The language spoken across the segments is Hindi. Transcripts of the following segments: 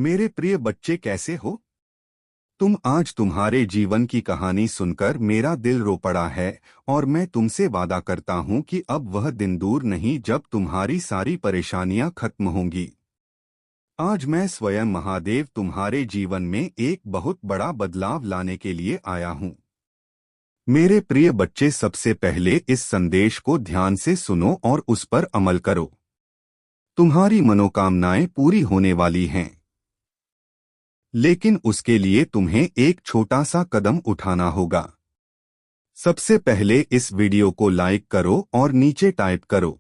मेरे प्रिय बच्चे, कैसे हो तुम? आज तुम्हारे जीवन की कहानी सुनकर मेरा दिल रो पड़ा है। और मैं तुमसे वादा करता हूँ कि अब वह दिन दूर नहीं जब तुम्हारी सारी परेशानियां खत्म होंगी। आज मैं स्वयं महादेव तुम्हारे जीवन में एक बहुत बड़ा बदलाव लाने के लिए आया हूँ। मेरे प्रिय बच्चे, सबसे पहले इस संदेश को ध्यान से सुनो और उस पर अमल करो। तुम्हारी मनोकामनाएं पूरी होने वाली हैं, लेकिन उसके लिए तुम्हें एक छोटा सा कदम उठाना होगा। सबसे पहले इस वीडियो को लाइक करो और नीचे टाइप करो,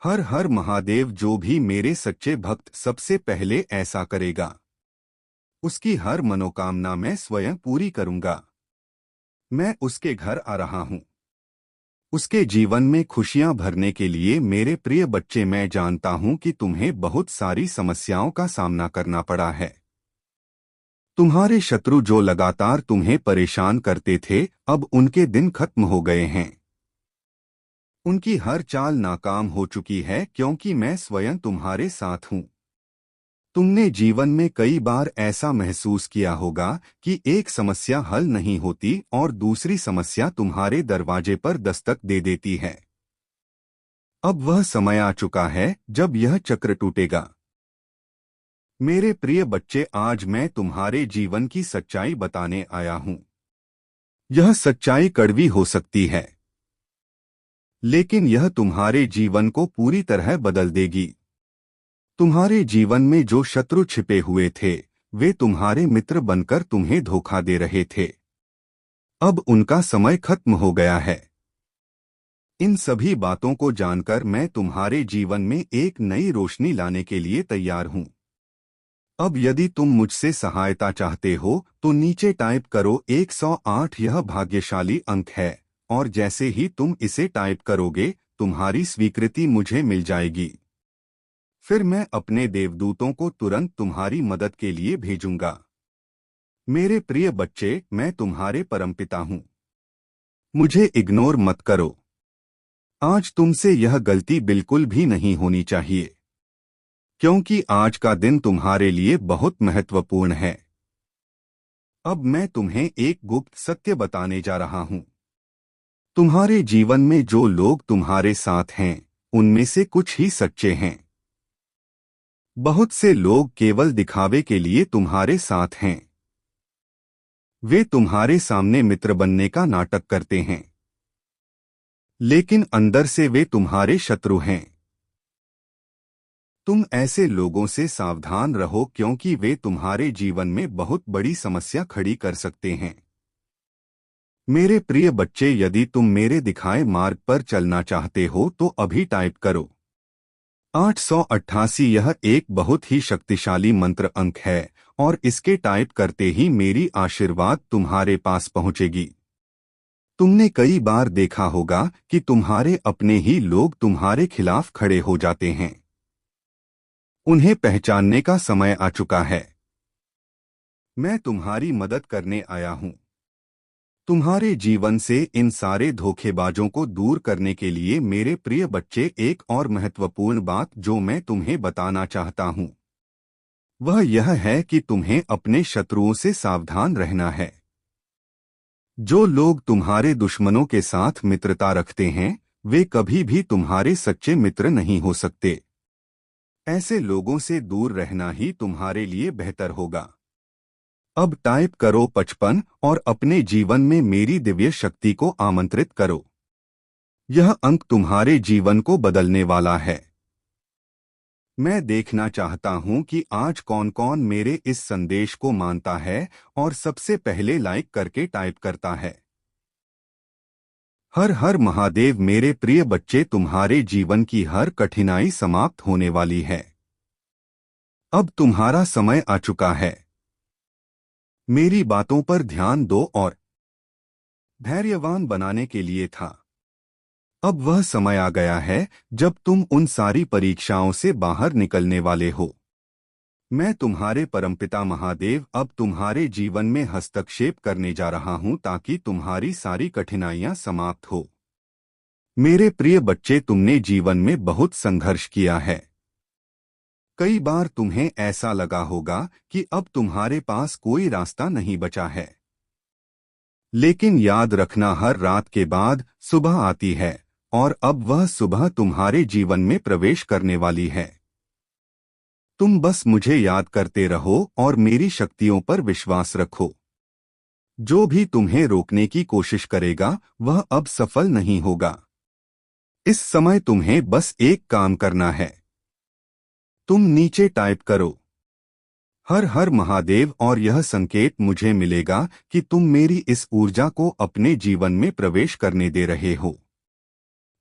हर हर महादेव। जो भी मेरे सच्चे भक्त सबसे पहले ऐसा करेगा, उसकी हर मनोकामना मैं स्वयं पूरी करूंगा। मैं उसके घर आ रहा हूं, उसके जीवन में खुशियां भरने के लिए। मेरे प्रिय बच्चे, मैं जानता हूं कि तुम्हें बहुत सारी समस्याओं का सामना करना पड़ा है। तुम्हारे शत्रु जो लगातार तुम्हें परेशान करते थे, अब उनके दिन खत्म हो गए हैं। उनकी हर चाल नाकाम हो चुकी है, क्योंकि मैं स्वयं तुम्हारे साथ हूं। तुमने जीवन में कई बार ऐसा महसूस किया होगा कि एक समस्या हल नहीं होती और दूसरी समस्या तुम्हारे दरवाजे पर दस्तक दे देती है। अब वह समय आ चुका है जब यह चक्र टूटेगा। मेरे प्रिय बच्चे, आज मैं तुम्हारे जीवन की सच्चाई बताने आया हूं। यह सच्चाई कड़वी हो सकती है, लेकिन यह तुम्हारे जीवन को पूरी तरह बदल देगी। तुम्हारे जीवन में जो शत्रु छिपे हुए थे, वे तुम्हारे मित्र बनकर तुम्हें धोखा दे रहे थे। अब उनका समय खत्म हो गया है। इन सभी बातों को जानकर मैं तुम्हारे जीवन में एक नई रोशनी लाने के लिए तैयार हूं। अब यदि तुम मुझसे सहायता चाहते हो तो नीचे टाइप करो 108। यह भाग्यशाली अंक है, और जैसे ही तुम इसे टाइप करोगे, तुम्हारी स्वीकृति मुझे मिल जाएगी। फिर मैं अपने देवदूतों को तुरंत तुम्हारी मदद के लिए भेजूंगा। मेरे प्रिय बच्चे, मैं तुम्हारे परमपिता हूं। मुझे इग्नोर मत करो। आज तुमसे यह गलती बिल्कुल भी नहीं होनी चाहिए, क्योंकि आज का दिन तुम्हारे लिए बहुत महत्वपूर्ण है। अब मैं तुम्हें एक गुप्त सत्य बताने जा रहा हूं। तुम्हारे जीवन में जो लोग तुम्हारे साथ हैं, उनमें से कुछ ही सच्चे हैं। बहुत से लोग केवल दिखावे के लिए तुम्हारे साथ हैं। वे तुम्हारे सामने मित्र बनने का नाटक करते हैं, लेकिन अंदर से वे तुम्हारे शत्रु हैं। तुम ऐसे लोगों से सावधान रहो, क्योंकि वे तुम्हारे जीवन में बहुत बड़ी समस्या खड़ी कर सकते हैं। मेरे प्रिय बच्चे, यदि तुम मेरे दिखाए मार्ग पर चलना चाहते हो तो अभी टाइप करो 888। यह एक बहुत ही शक्तिशाली मंत्र अंक है, और इसके टाइप करते ही मेरी आशीर्वाद तुम्हारे पास पहुंचेगी। तुमने कई बार देखा होगा कि तुम्हारे अपने ही लोग तुम्हारे खिलाफ खड़े हो जाते हैं। उन्हें पहचानने का समय आ चुका है। मैं तुम्हारी मदद करने आया हूं। तुम्हारे जीवन से इन सारे धोखेबाजों को दूर करने के लिए मेरे प्रिय बच्चे, एक और महत्वपूर्ण बात जो मैं तुम्हें बताना चाहता हूं, वह यह है कि तुम्हें अपने शत्रुओं से सावधान रहना है। जो लोग तुम्हारे दुश्मनों के साथ मित्रता रखते हैं, वे कभी भी तुम्हारे सच्चे मित्र नहीं हो सकते। ऐसे लोगों से दूर रहना ही तुम्हारे लिए बेहतर होगा। अब टाइप करो 55 और अपने जीवन में मेरी दिव्य शक्ति को आमंत्रित करो। यह अंक तुम्हारे जीवन को बदलने वाला है। मैं देखना चाहता हूं कि आज कौन कौन मेरे इस संदेश को मानता है और सबसे पहले लाइक करके टाइप करता है। हर हर महादेव। मेरे प्रिय बच्चे, तुम्हारे जीवन की हर कठिनाई समाप्त होने वाली है। अब तुम्हारा समय आ चुका है। मेरी बातों पर ध्यान दो और धैर्यवान बनाने के लिए था। अब वह समय आ गया है जब तुम उन सारी परीक्षाओं से बाहर निकलने वाले हो। मैं तुम्हारे परमपिता महादेव अब तुम्हारे जीवन में हस्तक्षेप करने जा रहा हूं, ताकि तुम्हारी सारी कठिनाइयां समाप्त हो। मेरे प्रिय बच्चे, तुमने जीवन में बहुत संघर्ष किया है। कई बार तुम्हें ऐसा लगा होगा कि अब तुम्हारे पास कोई रास्ता नहीं बचा है। लेकिन याद रखना, हर रात के बाद सुबह आती है और अब वह सुबह तुम्हारे जीवन में प्रवेश करने वाली है। तुम बस मुझे याद करते रहो और मेरी शक्तियों पर विश्वास रखो। जो भी तुम्हें रोकने की कोशिश करेगा वह अब सफल नहीं होगा। इस समय तुम्हें बस एक काम करना है। तुम नीचे टाइप करो, हर हर महादेव, और यह संकेत मुझे मिलेगा कि तुम मेरी इस ऊर्जा को अपने जीवन में प्रवेश करने दे रहे हो।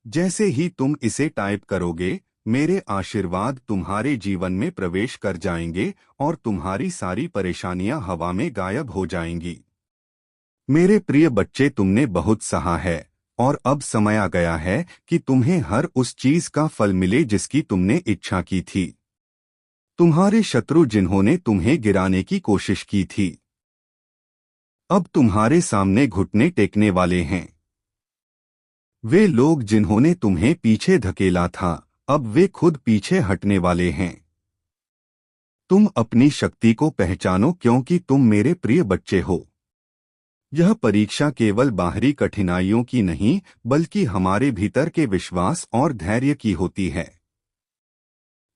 जैसे ही तुम इसे टाइप करोगे, मेरे आशीर्वाद तुम्हारे जीवन में प्रवेश कर जाएंगे और तुम्हारी सारी परेशानियां हवा में गायब हो जाएंगी। मेरे प्रिय बच्चे, तुमने बहुत सहा है और अब समय आ गया है कि तुम्हें हर उस चीज का फल मिले जिसकी तुमने इच्छा की थी। तुम्हारे शत्रु जिन्होंने तुम्हें गिराने की कोशिश की थी, अब तुम्हारे सामने घुटने टेकने वाले हैं। वे लोग जिन्होंने तुम्हें पीछे धकेला था, अब वे खुद पीछे हटने वाले हैं। तुम अपनी शक्ति को पहचानो, क्योंकि तुम मेरे प्रिय बच्चे हो। यह परीक्षा केवल बाहरी कठिनाइयों की नहीं, बल्कि हमारे भीतर के विश्वास और धैर्य की होती है।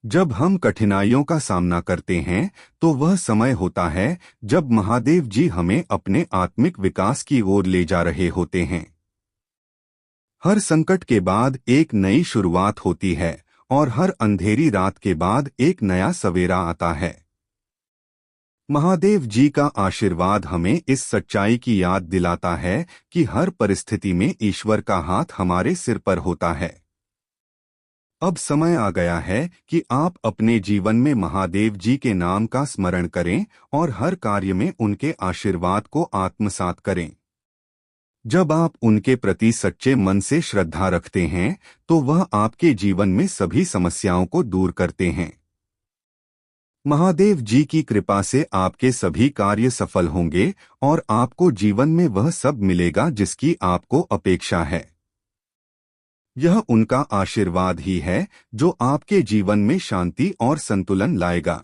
जब हम कठिनाइयों का सामना करते हैं तो वह समय होता है जब महादेव जी हमें अपने आत्मिक विकास की ओर ले जा रहे होते हैं। हर संकट के बाद एक नई शुरुआत होती है और हर अंधेरी रात के बाद एक नया सवेरा आता है। महादेव जी का आशीर्वाद हमें इस सच्चाई की याद दिलाता है कि हर परिस्थिति में ईश्वर का हाथ हमारे सिर पर होता है। अब समय आ गया है कि आप अपने जीवन में महादेव जी के नाम का स्मरण करें और हर कार्य में उनके आशीर्वाद को आत्मसात करें। जब आप उनके प्रति सच्चे मन से श्रद्धा रखते हैं तो वह आपके जीवन में सभी समस्याओं को दूर करते हैं। महादेव जी की कृपा से आपके सभी कार्य सफल होंगे और आपको जीवन में वह सब मिलेगा जिसकी आपको अपेक्षा है। यह उनका आशीर्वाद ही है जो आपके जीवन में शांति और संतुलन लाएगा।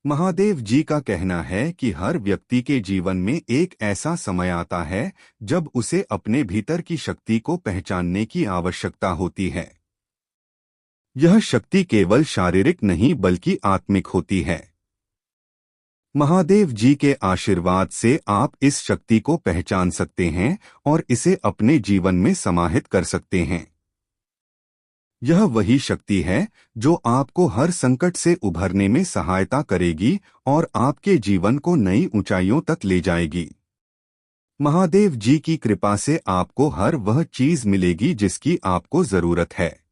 महादेव जी का कहना है कि हर व्यक्ति के जीवन में एक ऐसा समय आता है जब उसे अपने भीतर की शक्ति को पहचानने की आवश्यकता होती है। यह शक्ति केवल शारीरिक नहीं बल्कि आत्मिक होती है। महादेव जी के आशीर्वाद से आप इस शक्ति को पहचान सकते हैं और इसे अपने जीवन में समाहित कर सकते हैं। यह वही शक्ति है जो आपको हर संकट से उभरने में सहायता करेगी और आपके जीवन को नई ऊंचाइयों तक ले जाएगी। महादेव जी की कृपा से आपको हर वह चीज मिलेगी जिसकी आपको जरूरत है।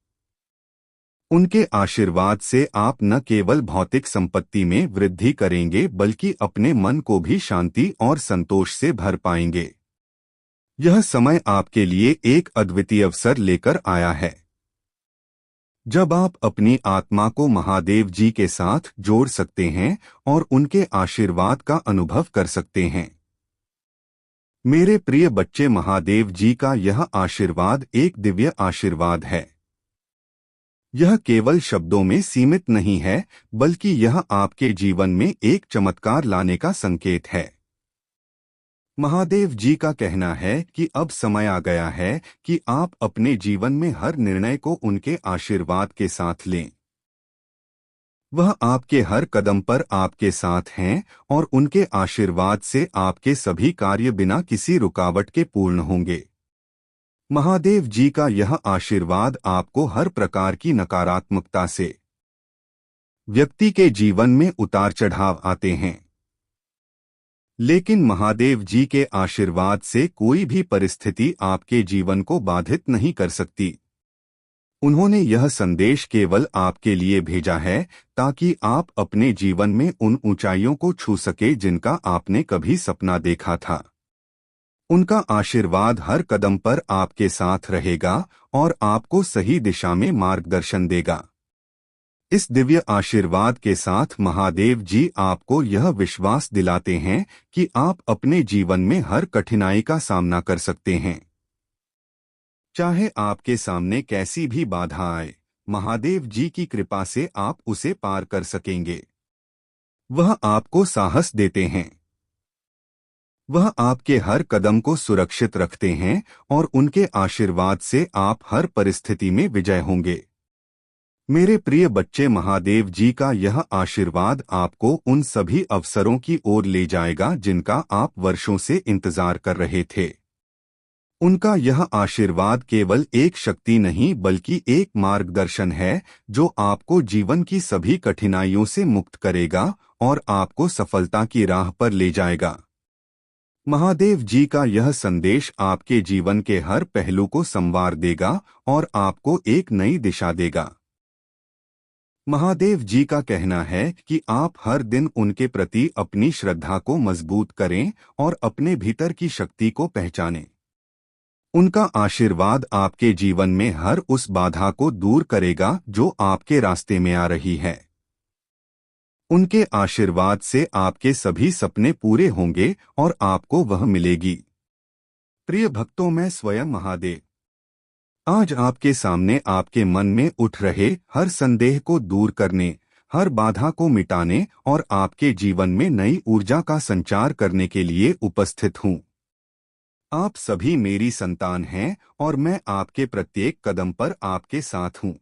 उनके आशीर्वाद से आप न केवल भौतिक संपत्ति में वृद्धि करेंगे बल्कि अपने मन को भी शांति और संतोष से भर पाएंगे। यह समय आपके लिए एक अद्वितीय अवसर लेकर आया है। जब आप अपनी आत्मा को महादेव जी के साथ जोड़ सकते हैं और उनके आशीर्वाद का अनुभव कर सकते हैं। मेरे प्रिय बच्चे, महादेव जी का यह आशीर्वाद एक दिव्य आशीर्वाद है। यह केवल शब्दों में सीमित नहीं है, बल्कि यह आपके जीवन में एक चमत्कार लाने का संकेत है। महादेव जी का कहना है कि अब समय आ गया है कि आप अपने जीवन में हर निर्णय को उनके आशीर्वाद के साथ लें। वह आपके हर कदम पर आपके साथ हैं और उनके आशीर्वाद से आपके सभी कार्य बिना किसी रुकावट के पूर्ण होंगे। महादेव जी का यह आशीर्वाद आपको हर प्रकार की नकारात्मकता से, व्यक्ति के जीवन में उतार चढ़ाव आते हैं, लेकिन महादेव जी के आशीर्वाद से कोई भी परिस्थिति आपके जीवन को बाधित नहीं कर सकती। उन्होंने यह संदेश केवल आपके लिए भेजा है ताकि आप अपने जीवन में उन ऊंचाइयों को छू सके जिनका आपने कभी सपना देखा था। उनका आशीर्वाद हर कदम पर आपके साथ रहेगा और आपको सही दिशा में मार्गदर्शन देगा। इस दिव्य आशीर्वाद के साथ महादेव जी आपको यह विश्वास दिलाते हैं कि आप अपने जीवन में हर कठिनाई का सामना कर सकते हैं। चाहे आपके सामने कैसी भी बाधा आए, महादेव जी की कृपा से आप उसे पार कर सकेंगे। वह आपको साहस देते हैं। वह आपके हर कदम को सुरक्षित रखते हैं और उनके आशीर्वाद से आप हर परिस्थिति में विजय होंगे। मेरे प्रिय बच्चे, महादेव जी का यह आशीर्वाद आपको उन सभी अवसरों की ओर ले जाएगा जिनका आप वर्षों से इंतजार कर रहे थे। उनका यह आशीर्वाद केवल एक शक्ति नहीं बल्कि एक मार्गदर्शन है जो आपको जीवन की सभी कठिनाइयों से मुक्त करेगा और आपको सफलता की राह पर ले जाएगा। महादेव जी का यह संदेश आपके जीवन के हर पहलू को संवार देगा और आपको एक नई दिशा देगा। महादेव जी का कहना है कि आप हर दिन उनके प्रति अपनी श्रद्धा को मजबूत करें और अपने भीतर की शक्ति को पहचानें। उनका आशीर्वाद आपके जीवन में हर उस बाधा को दूर करेगा जो आपके रास्ते में आ रही है। उनके आशीर्वाद से आपके सभी सपने पूरे होंगे और आपको वह मिलेगी। प्रिय भक्तों, मैं स्वयं महादेव आज आपके सामने आपके मन में उठ रहे हर संदेह को दूर करने, हर बाधा को मिटाने और आपके जीवन में नई ऊर्जा का संचार करने के लिए उपस्थित हूँ। आप सभी मेरी संतान हैं और मैं आपके प्रत्येक कदम पर आपके साथ हूँ।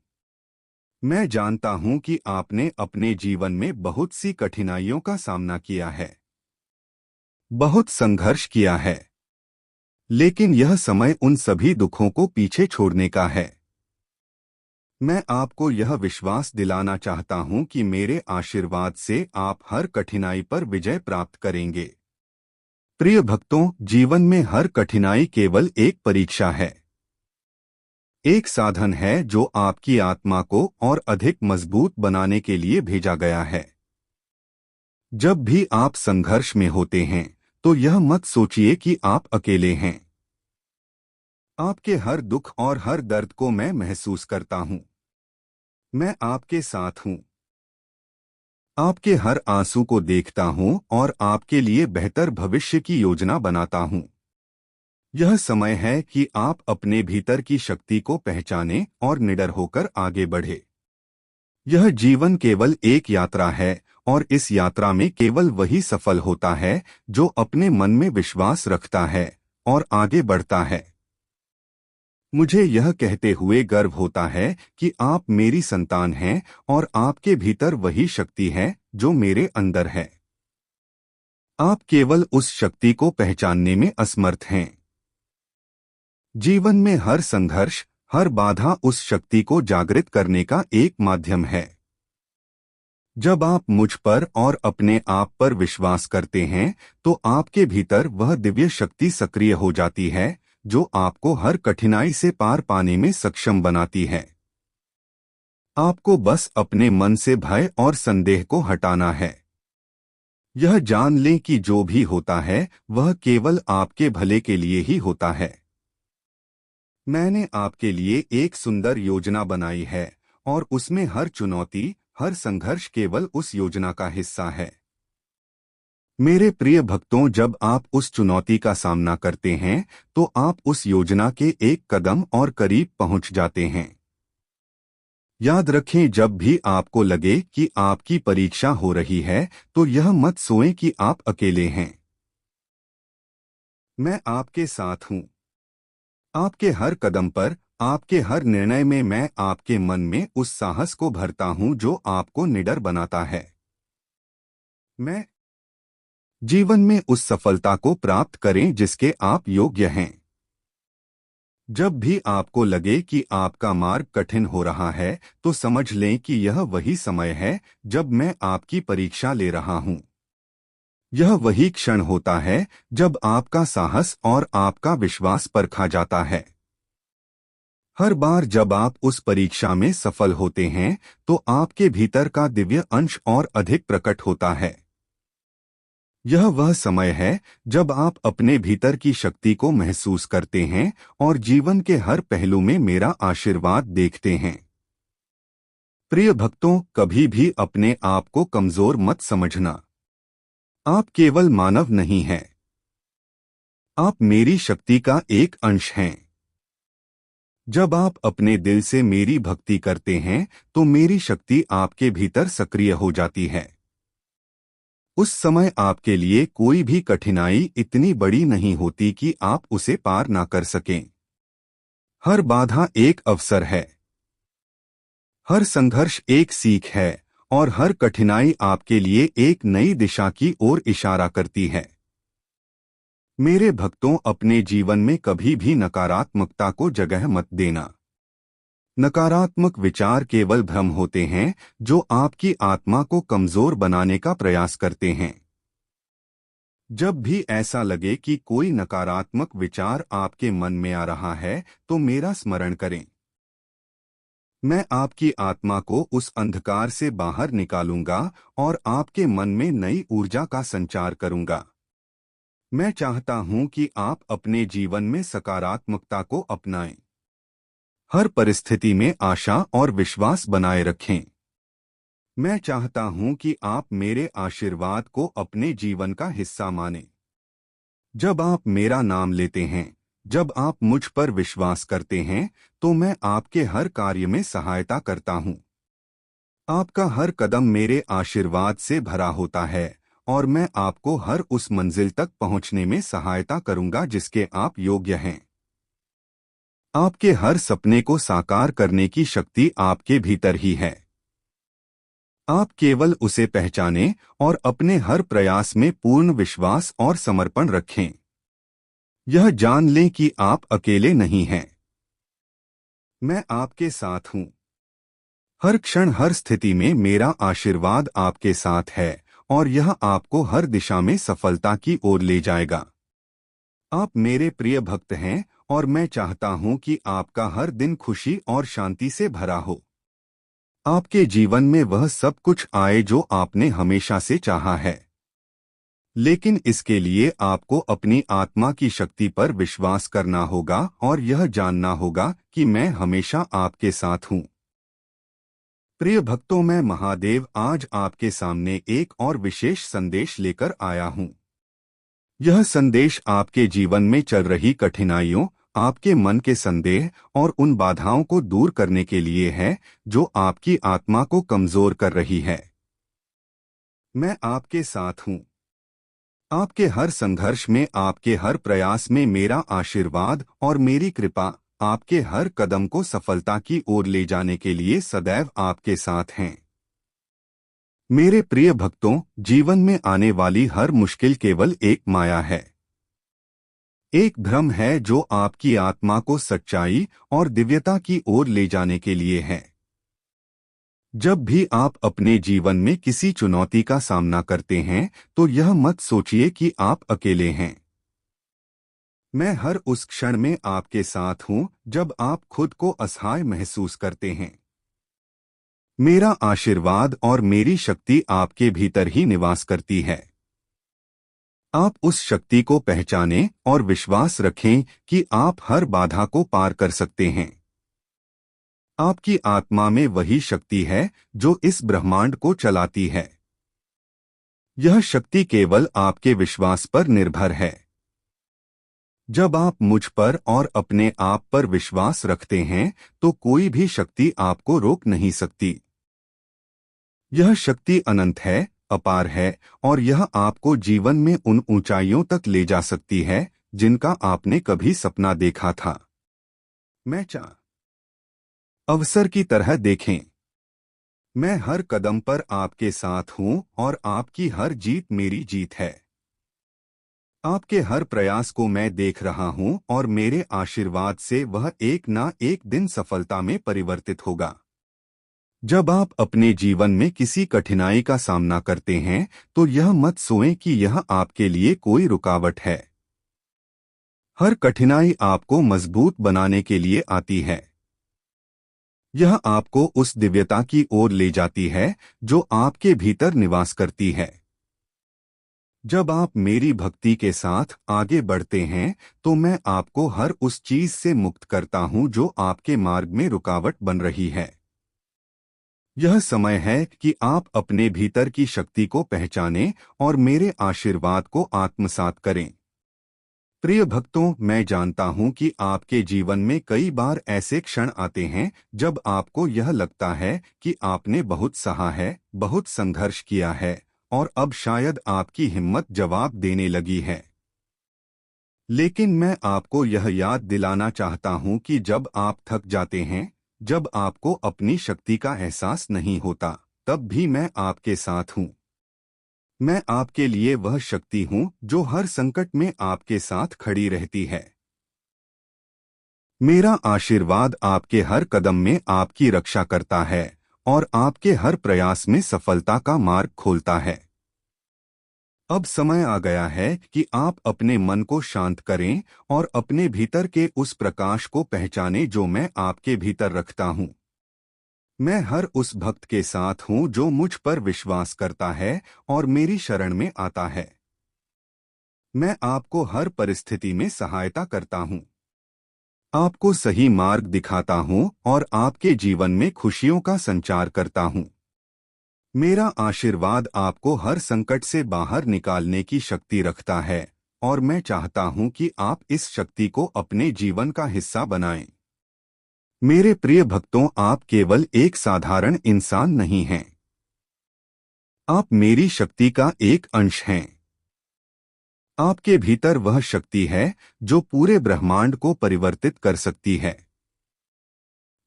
मैं जानता हूँ कि आपने अपने जीवन में बहुत सी कठिनाइयों का सामना किया है, बहुत संघर्ष किया है, लेकिन यह समय उन सभी दुखों को पीछे छोड़ने का है। मैं आपको यह विश्वास दिलाना चाहता हूँ कि मेरे आशीर्वाद से आप हर कठिनाई पर विजय प्राप्त करेंगे। प्रिय भक्तों, जीवन में हर कठिनाई केवल एक परीक्षा है, एक साधन है जो आपकी आत्मा को और अधिक मजबूत बनाने के लिए भेजा गया है। जब भी आप संघर्ष में होते हैं तो यह मत सोचिए कि आप अकेले हैं। आपके हर दुख और हर दर्द को मैं महसूस करता हूं। मैं आपके साथ हूं। आपके हर आंसू को देखता हूं और आपके लिए बेहतर भविष्य की योजना बनाता हूं। यह समय है कि आप अपने भीतर की शक्ति को पहचानें और निडर होकर आगे बढ़े। यह जीवन केवल एक यात्रा है और इस यात्रा में केवल वही सफल होता है जो अपने मन में विश्वास रखता है और आगे बढ़ता है। मुझे यह कहते हुए गर्व होता है कि आप मेरी संतान हैं और आपके भीतर वही शक्ति है जो मेरे अंदर है। आप केवल उस शक्ति को पहचानने में असमर्थ हैं। जीवन में हर संघर्ष, हर बाधा उस शक्ति को जागृत करने का एक माध्यम है। जब आप मुझ पर और अपने आप पर विश्वास करते हैं तो आपके भीतर वह दिव्य शक्ति सक्रिय हो जाती है जो आपको हर कठिनाई से पार पाने में सक्षम बनाती है। आपको बस अपने मन से भय और संदेह को हटाना है। यह जान लें कि जो भी होता है वह केवल आपके भले के लिए ही होता है। मैंने आपके लिए एक सुंदर योजना बनाई है और उसमें हर चुनौती, हर संघर्ष केवल उस योजना का हिस्सा है। मेरे प्रिय भक्तों, जब आप उस चुनौती का सामना करते हैं तो आप उस योजना के एक कदम और करीब पहुंच जाते हैं। याद रखें, जब भी आपको लगे कि आपकी परीक्षा हो रही है तो यह मत सोचें कि आप अकेले हैं। मैं आपके साथ हूं। आपके हर कदम पर, आपके हर निर्णय में मैं आपके मन में उस साहस को भरता हूं जो आपको निडर बनाता है। मैं जीवन में उस सफलता को प्राप्त करें जिसके आप योग्य हैं। जब भी आपको लगे कि आपका मार्ग कठिन हो रहा है तो समझ लें कि यह वही समय है जब मैं आपकी परीक्षा ले रहा हूं। यह वही क्षण होता है जब आपका साहस और आपका विश्वास परखा जाता है। हर बार जब आप उस परीक्षा में सफल होते हैं तो आपके भीतर का दिव्य अंश और अधिक प्रकट होता है। यह वह समय है जब आप अपने भीतर की शक्ति को महसूस करते हैं और जीवन के हर पहलू में मेरा आशीर्वाद देखते हैं। प्रिय भक्तों, कभी भी अपने आप को कमजोर मत समझना। आप केवल मानव नहीं हैं। आप मेरी शक्ति का एक अंश हैं। जब आप अपने दिल से मेरी भक्ति करते हैं तो मेरी शक्ति आपके भीतर सक्रिय हो जाती है। उस समय आपके लिए कोई भी कठिनाई इतनी बड़ी नहीं होती कि आप उसे पार ना कर सकें। हर बाधा एक अवसर है, हर संघर्ष एक सीख है और हर कठिनाई आपके लिए एक नई दिशा की ओर इशारा करती है। मेरे भक्तों, अपने जीवन में कभी भी नकारात्मकता को जगह मत देना। नकारात्मक विचार केवल भ्रम होते हैं जो आपकी आत्मा को कमजोर बनाने का प्रयास करते हैं। जब भी ऐसा लगे कि कोई नकारात्मक विचार आपके मन में आ रहा है तो मेरा स्मरण करें। मैं आपकी आत्मा को उस अंधकार से बाहर निकालूंगा और आपके मन में नई ऊर्जा का संचार करूंगा। मैं चाहता हूं कि आप अपने जीवन में सकारात्मकता को अपनाएं। हर परिस्थिति में आशा और विश्वास बनाए रखें। मैं चाहता हूं कि आप मेरे आशीर्वाद को अपने जीवन का हिस्सा मानें। जब आप मेरा नाम लेते हैं, जब आप मुझ पर विश्वास करते हैं, तो मैं आपके हर कार्य में सहायता करता हूं। आपका हर कदम मेरे आशीर्वाद से भरा होता है और मैं आपको हर उस मंजिल तक पहुंचने में सहायता करूंगा जिसके आप योग्य हैं। आपके हर सपने को साकार करने की शक्ति आपके भीतर ही है। आप केवल उसे पहचानें और अपने हर प्रयास में पूर्ण विश्वास और समर्पण रखें। यह जान लें कि आप अकेले नहीं हैं। मैं आपके साथ हूं। हर क्षण, हर स्थिति में मेरा आशीर्वाद आपके साथ है और यह आपको हर दिशा में सफलता की ओर ले जाएगा। आप मेरे प्रिय भक्त हैं और मैं चाहता हूं कि आपका हर दिन खुशी और शांति से भरा हो। आपके जीवन में वह सब कुछ आए जो आपने हमेशा से चाहा है। लेकिन इसके लिए आपको अपनी आत्मा की शक्ति पर विश्वास करना होगा और यह जानना होगा कि मैं हमेशा आपके साथ हूं। प्रिय भक्तों, मैं महादेव आज आपके सामने एक और विशेष संदेश लेकर आया हूं। यह संदेश आपके जीवन में चल रही कठिनाइयों, आपके मन के संदेह और उन बाधाओं को दूर करने के लिए है जो आपकी आत्मा को कमजोर कर रही है। मैं आपके साथ हूं। आपके हर संघर्ष में, आपके हर प्रयास में मेरा आशीर्वाद और मेरी कृपा आपके हर कदम को सफलता की ओर ले जाने के लिए सदैव आपके साथ हैं। मेरे प्रिय भक्तों, जीवन में आने वाली हर मुश्किल केवल एक माया है, एक भ्रम है जो आपकी आत्मा को सच्चाई और दिव्यता की ओर ले जाने के लिए है। जब भी आप अपने जीवन में किसी चुनौती का सामना करते हैं तो यह मत सोचिए कि आप अकेले हैं। मैं हर उस क्षण में आपके साथ हूं जब आप खुद को असहाय महसूस करते हैं। मेरा आशीर्वाद और मेरी शक्ति आपके भीतर ही निवास करती है। आप उस शक्ति को पहचानें और विश्वास रखें कि आप हर बाधा को पार कर सकते हैं। आपकी आत्मा में वही शक्ति है जो इस ब्रह्मांड को चलाती है। यह शक्ति केवल आपके विश्वास पर निर्भर है। जब आप मुझ पर और अपने आप पर विश्वास रखते हैं तो कोई भी शक्ति आपको रोक नहीं सकती। यह शक्ति अनंत है, अपार है और यह आपको जीवन में उन ऊंचाइयों तक ले जा सकती है जिनका आपने कभी सपना देखा था। मैं अवसर की तरह देखें। मैं हर कदम पर आपके साथ हूं और आपकी हर जीत मेरी जीत है। आपके हर प्रयास को मैं देख रहा हूं और मेरे आशीर्वाद से वह एक ना एक दिन सफलता में परिवर्तित होगा। जब आप अपने जीवन में किसी कठिनाई का सामना करते हैं तो यह मत सोचें कि यह आपके लिए कोई रुकावट है। हर कठिनाई आपको मजबूत बनाने के लिए आती है। यह आपको उस दिव्यता की ओर ले जाती है जो आपके भीतर निवास करती है। जब आप मेरी भक्ति के साथ आगे बढ़ते हैं तो मैं आपको हर उस चीज से मुक्त करता हूं जो आपके मार्ग में रुकावट बन रही है। यह समय है कि आप अपने भीतर की शक्ति को पहचानें और मेरे आशीर्वाद को आत्मसात करें। प्रिय भक्तों, मैं जानता हूं कि आपके जीवन में कई बार ऐसे क्षण आते हैं जब आपको यह लगता है कि आपने बहुत सहा है, बहुत संघर्ष किया है और अब शायद आपकी हिम्मत जवाब देने लगी है। लेकिन मैं आपको यह याद दिलाना चाहता हूं कि जब आप थक जाते हैं, जब आपको अपनी शक्ति का एहसास नहीं होता, तब भी मैं आपके साथ हूं। मैं आपके लिए वह शक्ति हूं जो हर संकट में आपके साथ खड़ी रहती है। मेरा आशीर्वाद आपके हर कदम में आपकी रक्षा करता है और आपके हर प्रयास में सफलता का मार्ग खोलता है। अब समय आ गया है कि आप अपने मन को शांत करें और अपने भीतर के उस प्रकाश को पहचानें जो मैं आपके भीतर रखता हूं। मैं हर उस भक्त के साथ हूं जो मुझ पर विश्वास करता है और मेरी शरण में आता है। मैं आपको हर परिस्थिति में सहायता करता हूं, आपको सही मार्ग दिखाता हूं और आपके जीवन में खुशियों का संचार करता हूं। मेरा आशीर्वाद आपको हर संकट से बाहर निकालने की शक्ति रखता है और मैं चाहता हूं कि आप इस शक्ति को अपने जीवन का हिस्सा बनाएं। मेरे प्रिय भक्तों, आप केवल एक साधारण इंसान नहीं हैं। आप मेरी शक्ति का एक अंश हैं। आपके भीतर वह शक्ति है जो पूरे ब्रह्मांड को परिवर्तित कर सकती है।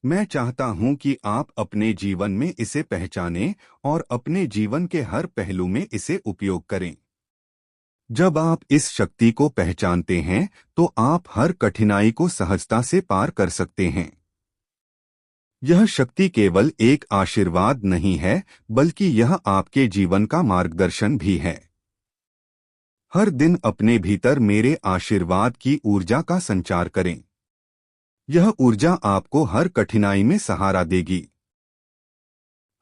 मैं चाहता हूं कि आप अपने जीवन में इसे पहचानें और अपने जीवन के हर पहलू में इसे उपयोग करें। जब आप इस शक्ति को पहचानते हैं तो आप हर कठिनाई को सहजता से पार कर सकते हैं। यह शक्ति केवल एक आशीर्वाद नहीं है, बल्कि यह आपके जीवन का मार्गदर्शन भी है। हर दिन अपने भीतर मेरे आशीर्वाद की ऊर्जा का संचार करें। यह ऊर्जा आपको हर कठिनाई में सहारा देगी,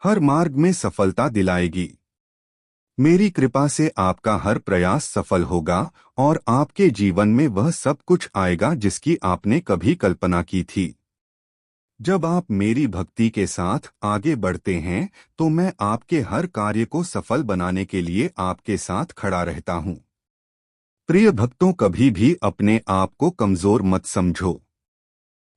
हर मार्ग में सफलता दिलाएगी। मेरी कृपा से आपका हर प्रयास सफल होगा और आपके जीवन में वह सब कुछ आएगा जिसकी आपने कभी कल्पना की थी। जब आप मेरी भक्ति के साथ आगे बढ़ते हैं तो मैं आपके हर कार्य को सफल बनाने के लिए आपके साथ खड़ा रहता हूं। प्रिय भक्तों, कभी भी अपने आप को कमजोर मत समझो।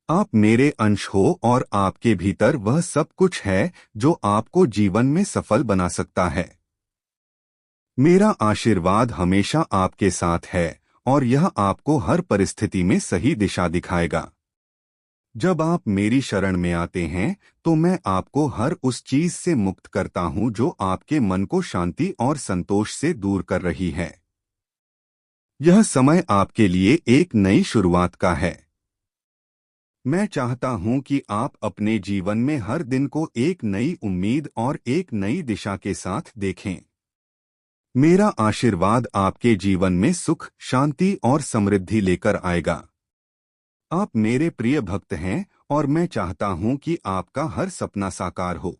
आप मेरे अंश हो और आपके भीतर वह सब कुछ है जो आपको जीवन में सफल बना सकता है। मेरा आशीर्वाद हमेशा आपके साथ है और यह आपको हर परिस्थिति में सही दिशा दिखाएगा। जब आप मेरी शरण में आते हैं तो मैं आपको हर उस चीज से मुक्त करता हूं जो आपके मन को शांति और संतोष से दूर कर रही है। यह समय आपके लिए एक नई शुरुआत का है। मैं चाहता हूं कि आप अपने जीवन में हर दिन को एक नई उम्मीद और एक नई दिशा के साथ देखें। मेरा आशीर्वाद आपके जीवन में सुख, शांति और समृद्धि लेकर आएगा। आप मेरे प्रिय भक्त हैं और मैं चाहता हूं कि आपका हर सपना साकार हो।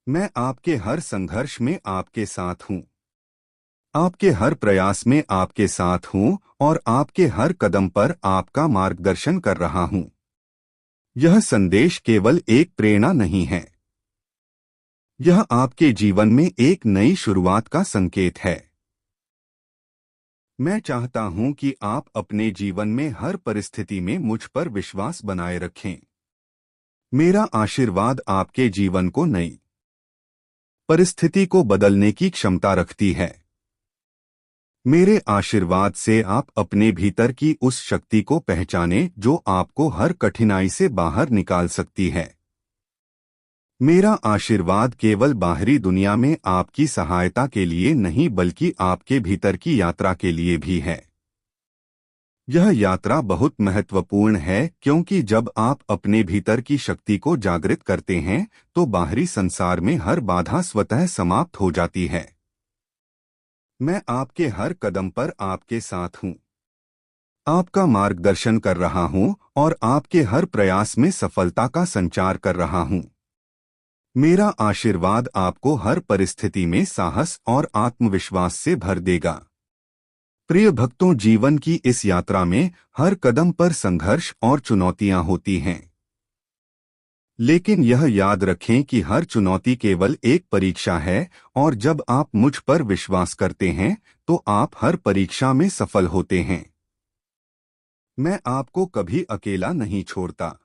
मैं आपके हर संघर्ष में आपके साथ हूं, आपके हर प्रयास में आपके साथ हूं और आपके हर कदम पर आपका मार्गदर्शन कर रहा हूं। यह संदेश केवल एक प्रेरणा नहीं है, यह आपके जीवन में एक नई शुरुआत का संकेत है। मैं चाहता हूं कि आप अपने जीवन में हर परिस्थिति में मुझ पर विश्वास बनाए रखें। मेरा आशीर्वाद आपके जीवन को नई परिस्थिति को बदलने की क्षमता रखती है। मेरे आशीर्वाद से आप अपने भीतर की उस शक्ति को पहचानें जो आपको हर कठिनाई से बाहर निकाल सकती है। मेरा आशीर्वाद केवल बाहरी दुनिया में आपकी सहायता के लिए नहीं बल्कि आपके भीतर की यात्रा के लिए भी है। यह यात्रा बहुत महत्वपूर्ण है क्योंकि जब आप अपने भीतर की शक्ति को जागृत करते हैं तो बाहरी संसार में हर बाधा स्वतः समाप्त हो जाती है। मैं आपके हर कदम पर आपके साथ हूं, आपका मार्गदर्शन कर रहा हूं और आपके हर प्रयास में सफलता का संचार कर रहा हूं। मेरा आशीर्वाद आपको हर परिस्थिति में साहस और आत्मविश्वास से भर देगा। प्रिय भक्तों, जीवन की इस यात्रा में हर कदम पर संघर्ष और चुनौतियां होती हैं, लेकिन यह याद रखें कि हर चुनौती केवल एक परीक्षा है और जब आप मुझ पर विश्वास करते हैं तो आप हर परीक्षा में सफल होते हैं। मैं आपको कभी अकेला नहीं छोड़ता।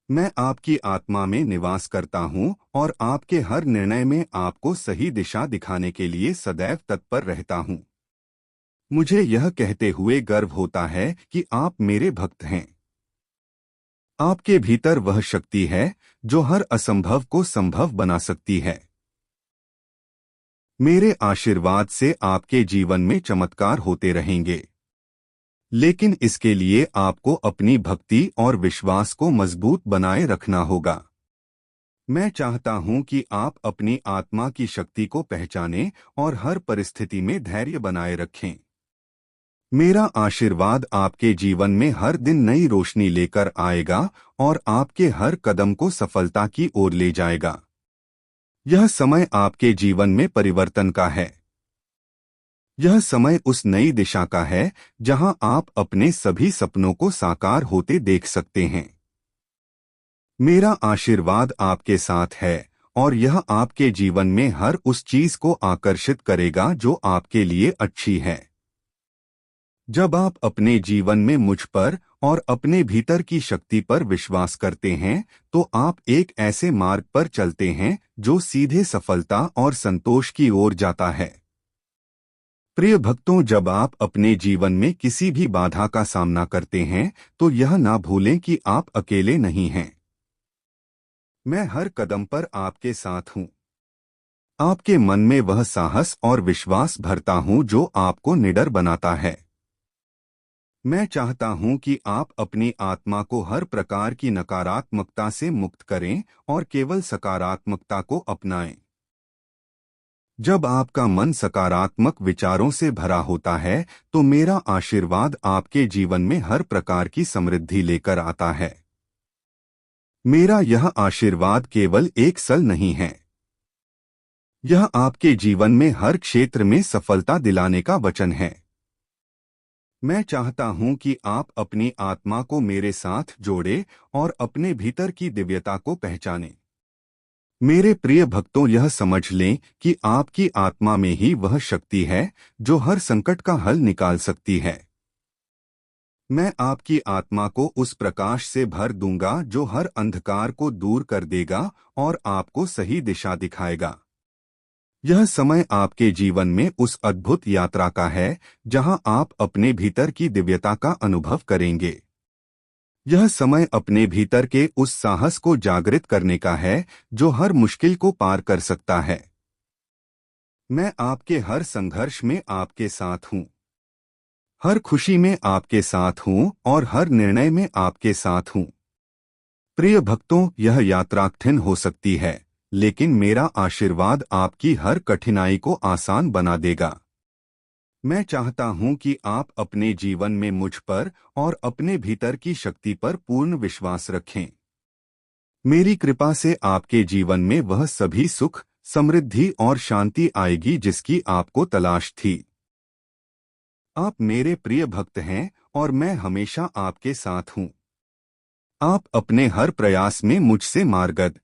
मैं आपकी आत्मा में निवास करता हूँ और आपके हर निर्णय में आपको सही दिशा दिखाने के लिए सदैव तत्पर रहता हूँ। मुझे यह कहते हुए गर्व होता है कि आप मेरे भक्त हैं। आपके भीतर वह शक्ति है जो हर असंभव को संभव बना सकती है। मेरे आशीर्वाद से आपके जीवन में चमत्कार होते रहेंगे, लेकिन इसके लिए आपको अपनी भक्ति और विश्वास को मजबूत बनाए रखना होगा। मैं चाहता हूं कि आप अपनी आत्मा की शक्ति को पहचानें और हर परिस्थिति में धैर्य बनाए रखें। मेरा आशीर्वाद आपके जीवन में हर दिन नई रोशनी लेकर आएगा और आपके हर कदम को सफलता की ओर ले जाएगा। यह समय आपके जीवन में परिवर्तन का है। यह समय उस नई दिशा का है जहां आप अपने सभी सपनों को साकार होते देख सकते हैं। मेरा आशीर्वाद आपके साथ है और यह आपके जीवन में हर उस चीज को आकर्षित करेगा जो आपके लिए अच्छी है। जब आप अपने जीवन में मुझ पर और अपने भीतर की शक्ति पर विश्वास करते हैं तो आप एक ऐसे मार्ग पर चलते हैं जो सीधे सफलता और संतोष की ओर जाता है। प्रिय भक्तों, जब आप अपने जीवन में किसी भी बाधा का सामना करते हैं तो यह ना भूलें कि आप अकेले नहीं हैं। मैं हर कदम पर आपके साथ हूँ। आपके मन में वह साहस और विश्वास भरता हूँ जो आपको निडर बनाता है। मैं चाहता हूं कि आप अपनी आत्मा को हर प्रकार की नकारात्मकता से मुक्त करें और केवल सकारात्मकता को अपनाएं। जब आपका मन सकारात्मक विचारों से भरा होता है तो मेरा आशीर्वाद आपके जीवन में हर प्रकार की समृद्धि लेकर आता है। मेरा यह आशीर्वाद केवल एक सल नहीं है, यह आपके जीवन में हर क्षेत्र में सफलता दिलाने का वचन है। मैं चाहता हूं कि आप अपनी आत्मा को मेरे साथ जोड़ें और अपने भीतर की दिव्यता को पहचानें। मेरे प्रिय भक्तों, यह समझ लें कि आपकी आत्मा में ही वह शक्ति है जो हर संकट का हल निकाल सकती है। मैं आपकी आत्मा को उस प्रकाश से भर दूंगा जो हर अंधकार को दूर कर देगा और आपको सही दिशा दिखाएगा। यह समय आपके जीवन में उस अद्भुत यात्रा का है जहां आप अपने भीतर की दिव्यता का अनुभव करेंगे। यह समय अपने भीतर के उस साहस को जागृत करने का है जो हर मुश्किल को पार कर सकता है। मैं आपके हर संघर्ष में आपके साथ हूँ, हर खुशी में आपके साथ हूँ और हर निर्णय में आपके साथ हूँ। प्रिय भक्तों, यह यात्रा कठिन हो सकती है, लेकिन मेरा आशीर्वाद आपकी हर कठिनाई को आसान बना देगा। मैं चाहता हूं कि आप अपने जीवन में मुझ पर और अपने भीतर की शक्ति पर पूर्ण विश्वास रखें। मेरी कृपा से आपके जीवन में वह सभी सुख, समृद्धि और शांति आएगी जिसकी आपको तलाश थी। आप मेरे प्रिय भक्त हैं और मैं हमेशा आपके साथ हूं। आप अपने हर प्रयास में मुझसे मार्गदर्शन